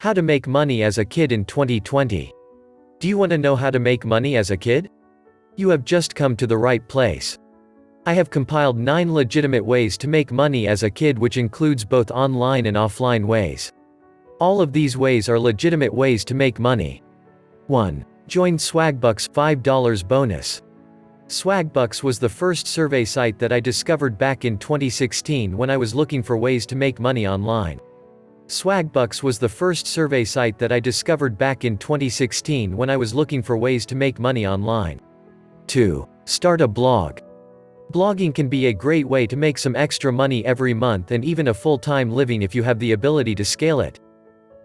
How to make money as a kid in 2020. Do you want to know how to make money as a kid? You have just come to the right place. I have compiled 9 legitimate ways to make money as a kid, which includes both online and offline ways. All of these ways are legitimate ways to make money. 1. Join Swagbucks $5 bonus. Swagbucks was the first survey site that I discovered back in 2016 when I was looking for ways to make money online. Swagbucks was the first survey site that I discovered back in 2016 when I was looking for ways to make money online. 2. Start a blog. Blogging can be a great way to make some extra money every month and even a full-time living if you have the ability to scale it.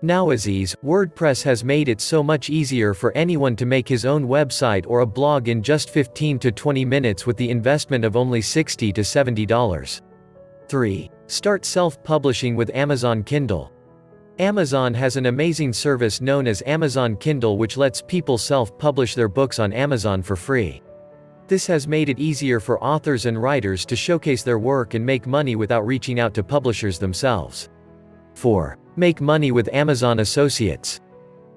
Nowadays, WordPress has made it so much easier for anyone to make his own website or a blog in just 15 to 20 minutes with the investment of only $60 to $70. 3. Start self-publishing with Amazon Kindle. Amazon has an amazing service known as Amazon Kindle, which lets people self-publish their books on Amazon for free. This has made it easier for authors and writers to showcase their work and make money without reaching out to publishers themselves. 4. Make money with Amazon Associates.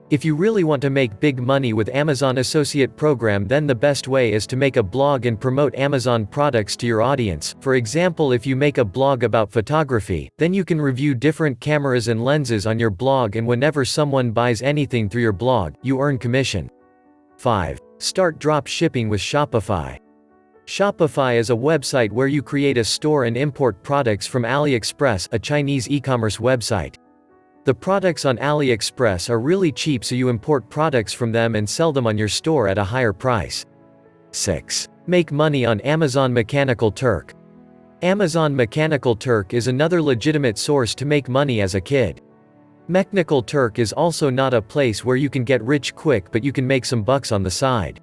If you really want to make big money with Amazon Associate program, then the best way is to make a blog and promote Amazon products to your audience. For example, if you make a blog about photography, then you can review different cameras and lenses on your blog, and whenever someone buys anything through your blog, you earn commission. 5. Start drop shipping with Shopify. Shopify is a website where you create a store and import products from AliExpress, a Chinese e-commerce website. The products on AliExpress are really cheap, so you import products from them and sell them on your store at a higher price. 6. Make money on Amazon Mechanical Turk. Amazon Mechanical Turk is another legitimate source to make money as a kid. Mechanical Turk is also not a place where you can get rich quick, but you can make some bucks on the side.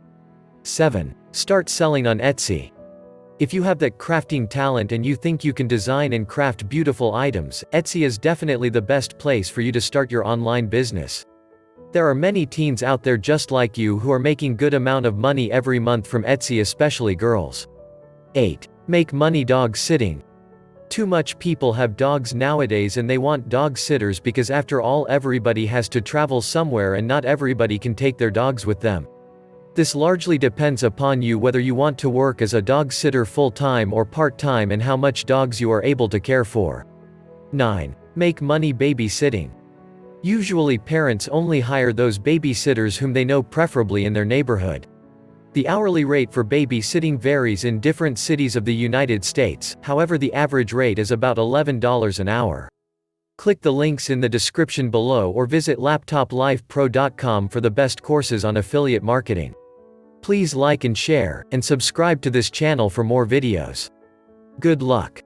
7. Start selling on Etsy. If you have that crafting talent and you think you can design and craft beautiful items, Etsy is definitely the best place for you to start your online business. There are many teens out there just like you who are making good amount of money every month from Etsy, especially girls. 8. Make money dog sitting. Too much people have dogs nowadays, and they want dog sitters because after all, everybody has to travel somewhere and not everybody can take their dogs with them. This largely depends upon you whether you want to work as a dog sitter full-time or part-time and how much dogs you are able to care for. 9. Make money babysitting. Usually parents only hire those babysitters whom they know, preferably in their neighborhood. The hourly rate for babysitting varies in different cities of the United States, however the average rate is about $11 an hour. Click the links in the description below or visit laptoplifepro.com for the best courses on affiliate marketing. Please like and share, and subscribe to this channel for more videos. Good luck.